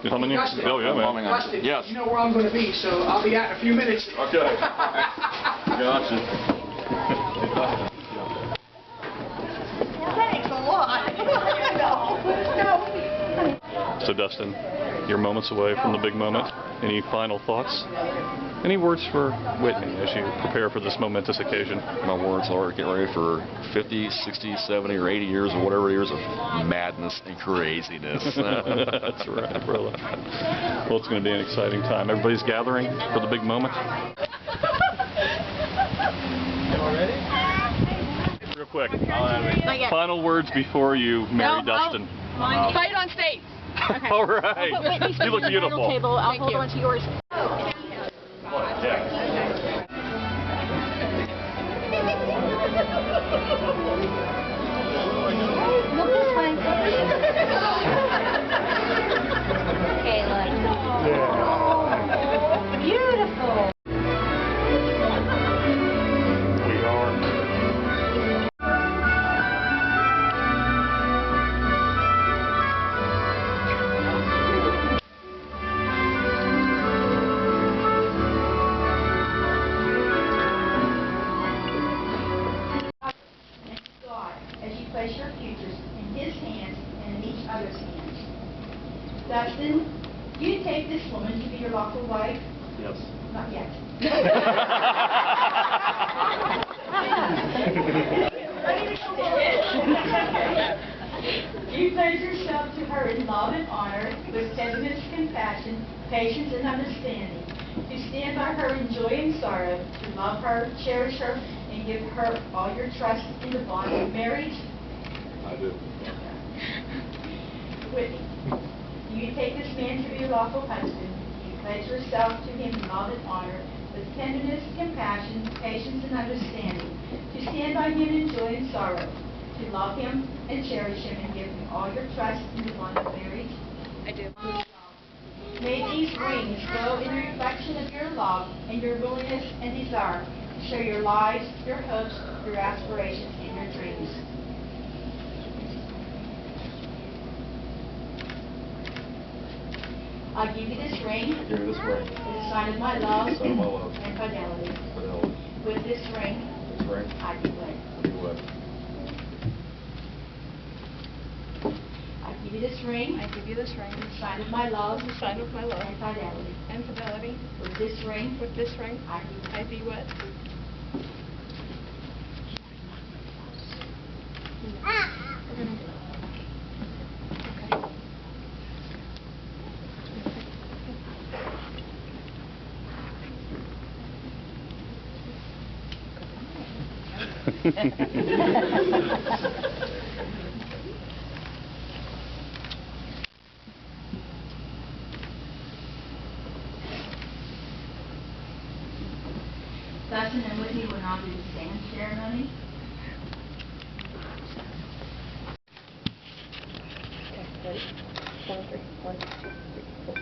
Coming in? Dustin, Oh, yeah, man. Dustin, Yes. you know where I'm going to be, so I'll be out in a few minutes. Okay. Gotcha. Thanks a lot. So, Dustin, you're moments away from the big moment. Any final thoughts? Any words for Whitney as you prepare for this momentous occasion? My words are get ready for 50, 60, 70, or 80 years or whatever years of madness and craziness. That's right, brother. Well, it's going to be an exciting time. Everybody's gathering for the big moment. Real quick. Final words before you marry Dustin. Fight on stage. Okay. All right. You look beautiful. I'll hold on to yours. Look this way. Okay, look. Beautiful. We are. As you place your futures in his hands and in each other's hands. Dustin, do you take this woman to be your lawful wife? Yes. Not yet. Do you pledge yourself to her in love and honor, with tenderness, compassion, patience, and understanding, to stand by her in joy and sorrow, to love her, cherish her, and give her all your trust in the bond of marriage? I do. Whitney, do you take this man to be your lawful husband? Do you pledge yourself to him in love and honor, with tenderness, compassion, patience, and understanding, to stand by him in joy and sorrow, to love him and cherish him, and give him all your trust in the bond of marriage? I do. May these rings grow in reflection of your love and your willingness and desire to share your lives, your hopes, your aspirations, and your dreams. I give you this ring. Give me this ring. It's a sign of my love, Sign of my love. and fidelity. Fidelity. With this ring, This ring. I do wed. You wed. I give you this ring. I give you this ring. It's a sign of my love, It's a sign of my love and fidelity. and fidelity. With this ring, With this ring, I do wed. I be wed. Dustin and Whitney will now do the stand ceremony. Okay, ready? 1, 3. 1, 2, 3, 4.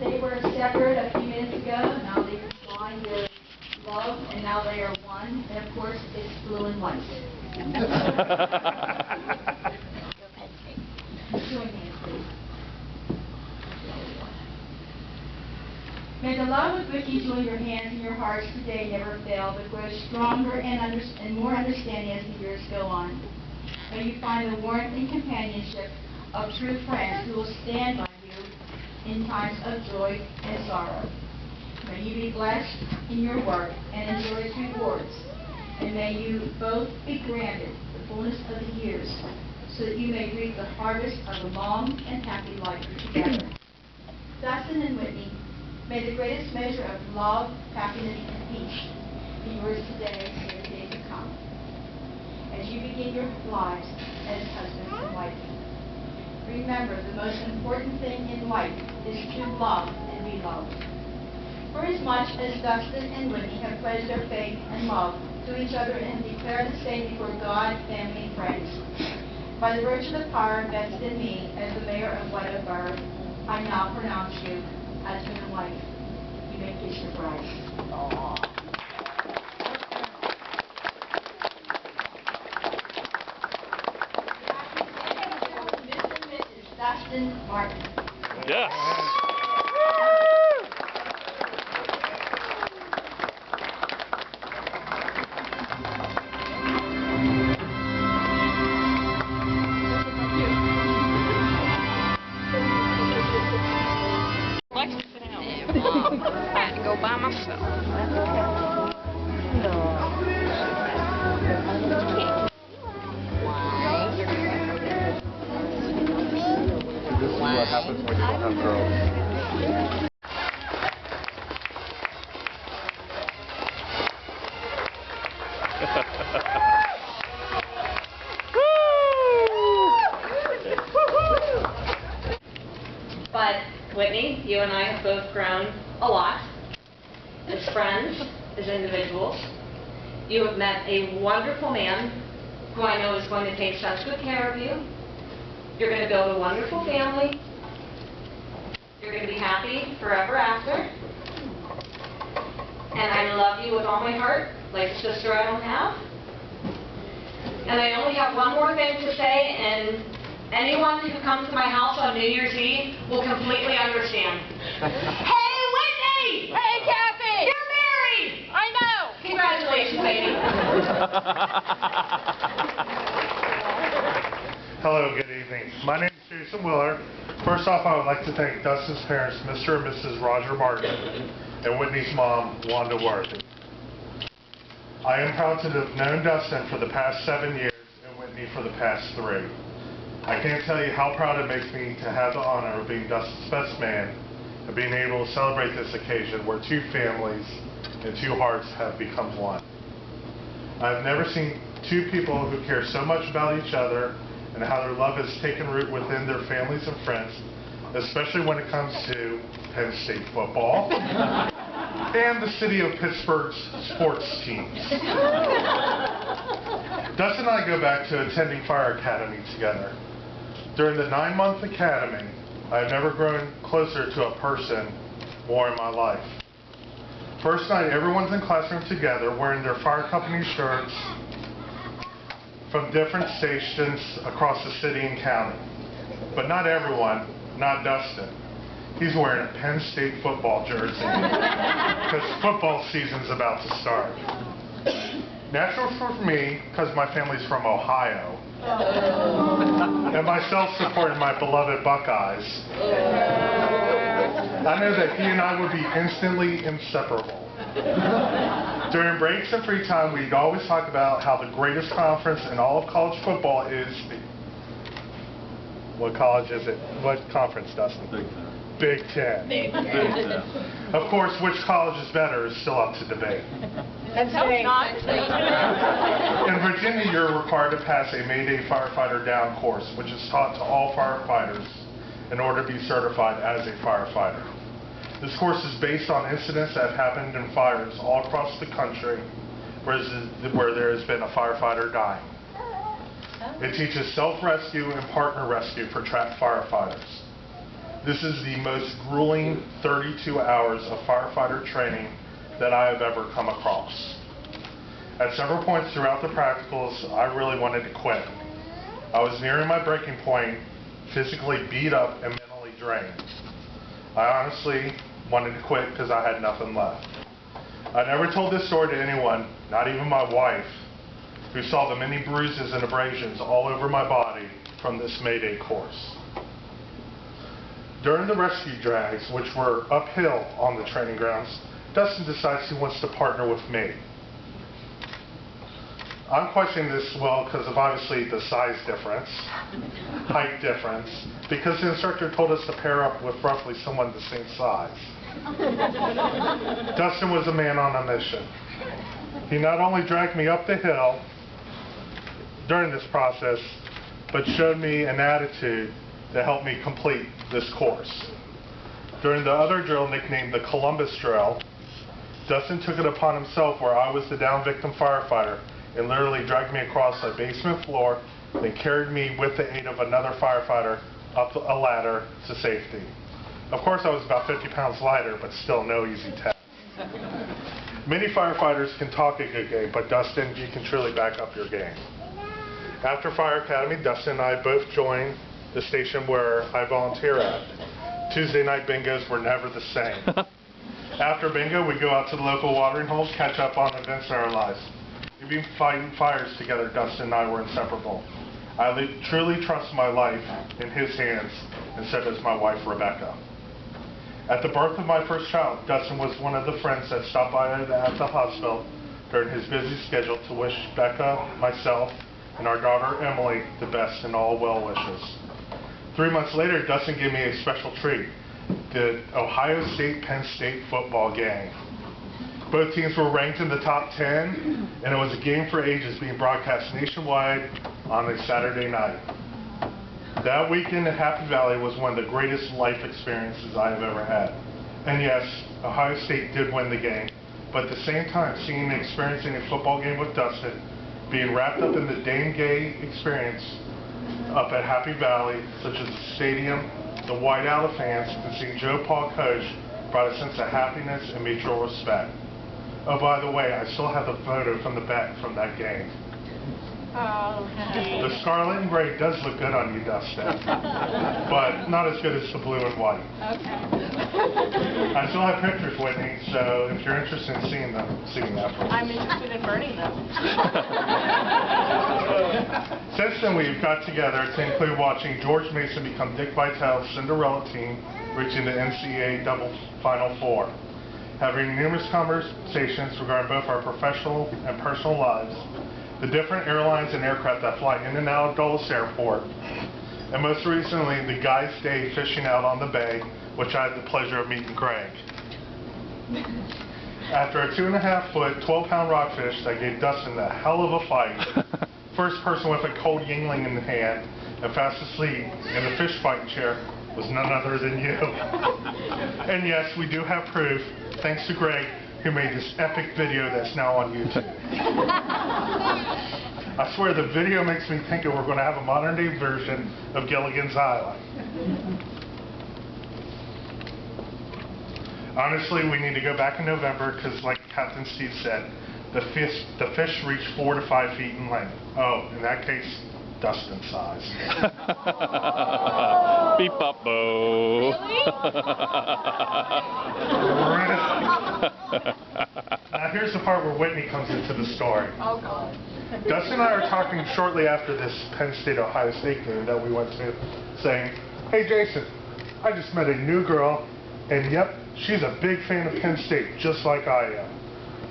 They were separate a few minutes ago, now they are flying their love, and now they are one, and of course, it's blue and white. Join hands, please. May the love of Vicky join your hands and your hearts today never fail, but grow stronger and more understanding as the years go on. May you find the warmth and companionship of true friends who will stand by you in times of joy and sorrow. May you be blessed in your work and enjoy its rewards. And may you both be granted the fullness of the years, so that you may reap the harvest of a long and happy life together. Dustin and Whitney, may the greatest measure of love, happiness, and peace be yours today and in the days to come, as you begin your lives as husband and wife. Remember, the most important thing in life is to love and be loved. For as much as Dustin and Whitney have pledged their faith and love to each other and declared the same before God, family, and friends, by the virtue of the power vested in me as the mayor of Whiteoak Borough, I now pronounce you as husband and wife. You may kiss your bride. Mr. and Mrs. Dustin Martin. Yes. I had to go by myself. This is what happens when you don't have girls. But Whitney, you and I have both grown a lot as friends, as individuals. You have met a wonderful man who I know is going to take such good care of you. You're going to build a wonderful family. You're going to be happy forever after. And I love you with all my heart, like a sister I don't have. And I only have one more thing to say, and anyone who comes to my house on New Year's Eve will completely understand. Hey, Whitney! Hey, Kathy! You're married! I know! Congratulations, baby. Hello, good evening. My name is Jason Willer. First off, I would like to thank Dustin's parents, Mr. and Mrs. Roger Martin, and Whitney's mom, Wanda Worthy. I am proud to have known Dustin for the past 7 years and Whitney for the past 3. I can't tell you how proud it makes me to have the honor of being Dustin's best man and being able to celebrate this occasion where two families and two hearts have become one. I've never seen two people who care so much about each other and how their love has taken root within their families and friends, especially when it comes to Penn State football and the city of Pittsburgh's sports teams. Dustin and I go back to attending Fire Academy together. During the 9-month academy, I have never grown closer to a person more in my life. First night, everyone's in classroom together wearing their fire company shirts from different stations across the city and county. But not everyone, not Dustin. He's wearing a Penn State football jersey because football season's about to start. Natural for me, because my family's from Ohio, and myself supporting my beloved Buckeyes. I know that he and I would be instantly inseparable. During breaks and free time, we'd always talk about how the greatest conference in all of college football is what college is it? What conference, Dustin? Big Ten. Big Ten. Of course, which college is better is still up to debate. That's not. In Virginia, you're required to pass a Mayday Firefighter Down course, which is taught to all firefighters in order to be certified as a firefighter. This course is based on incidents that have happened in fires all across the country where there has been a firefighter dying. It teaches self-rescue and partner rescue for trapped firefighters. This is the most grueling 32 hours of firefighter training that I have ever come across. At several points throughout the practicals, I really wanted to quit. I was nearing my breaking point, physically beat up and mentally drained. I honestly wanted to quit because I had nothing left. I never told this story to anyone, not even my wife, who saw the many bruises and abrasions all over my body from this Mayday course. During the rescue drags, which were uphill on the training grounds, Dustin decides he wants to partner with me. I'm questioning this, well, because of obviously the size difference, height difference, because the instructor told us to pair up with roughly someone the same size. Dustin was a man on a mission. He not only dragged me up the hill during this process, but showed me an attitude that helped me complete this course. During the other drill, nicknamed the Columbus drill, Dustin took it upon himself where I was the down victim firefighter and literally dragged me across a basement floor, then carried me with the aid of another firefighter up a ladder to safety. Of course, I was about 50 pounds lighter, but still no easy task. Many firefighters can talk a good game, but Dustin, you can truly back up your game. After Fire Academy, Dustin and I both joined the station where I volunteer at. Tuesday night bingos were never the same. After bingo, we go out to the local watering holes, catch up on events in our lives. We've been fighting fires together. Dustin and I were inseparable. I truly trust my life in his hands, and so does my wife, Rebecca. At the birth of my first child, Dustin was one of the friends that stopped by at the hospital during his busy schedule to wish Becca, myself, and our daughter Emily the best and all well wishes. 3 months later, Dustin gave me a special treat, the Ohio State Penn State Football game. Both teams were ranked in the top 10, and it was a game for ages being broadcast nationwide on a Saturday night. That weekend in Happy Valley was one of the greatest life experiences I have ever had. And yes, Ohio State did win the game, but at the same time, seeing and experiencing a football game with Dustin, being wrapped up in the Dane Gay experience up at Happy Valley, such as the stadium, the White Owl fans, and seeing Joe Paul coach brought a sense of happiness and mutual respect. Oh, by the way, I still have the photo from the back from that game. Oh, The scarlet and gray does look good on you, Dustin, but not as good as the blue and white. okay. I still have pictures, Whitney, so if you're interested in seeing them, I'm interested in burning them. Since then, we've got together to include watching George Mason become Dick Vitale's Cinderella team, reaching the NCAA double Final Four, having numerous conversations regarding both our professional and personal lives, the different airlines and aircraft that fly in and out of Dulles Airport, and most recently, the guys' day fishing out on the bay, which I had the pleasure of meeting Greg. After a 2.5-foot, 12-pound rockfish that gave Dustin a hell of a fight, first person with a cold Yingling in hand and fast asleep in the fish fighting chair was none other than you. And yes, we do have proof, thanks to Greg, who made this epic video that's now on YouTube. I swear the video makes me think that we're going to have a modern-day version of Gilligan's Island. Honestly, we need to go back in November because, like Captain Steve said, the fish reach 4 to 5 feet in length. Oh, in that case, Dustin size. Beep up, bo. Now here's the part where Whitney comes into the story. Oh, God. Dustin and I are talking shortly after this Penn State-Ohio State game that we went to, saying, "Hey Jason, I just met a new girl, and yep, she's a big fan of Penn State, just like I am.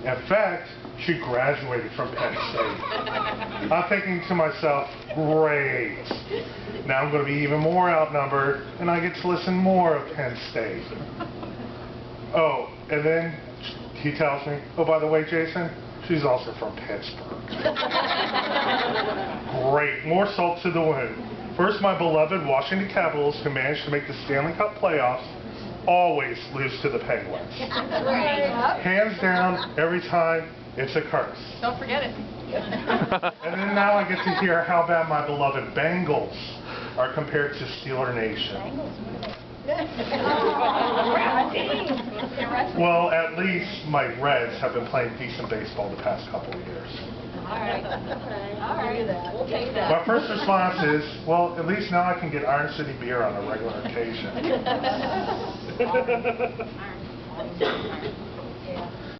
In fact, she graduated from Penn State." I'm thinking to myself, great. Now I'm going to be even more outnumbered, and I get to listen more of Penn State. Oh, and then he tells me, "Oh, by the way, Jason, she's also from Pittsburgh." Great, more salt to the wound. First, my beloved Washington Capitals, who managed to make the Stanley Cup playoffs, always lose to the Penguins. Hands down, every time, it's a curse. Don't forget it. And then now I get to hear how bad my beloved Bengals are compared to Steeler Nation. Well, at least my Reds have been playing decent baseball the past couple of years. All right. All right. We'll take that. My first response is, well, at least now I can get Iron City beer on a regular occasion.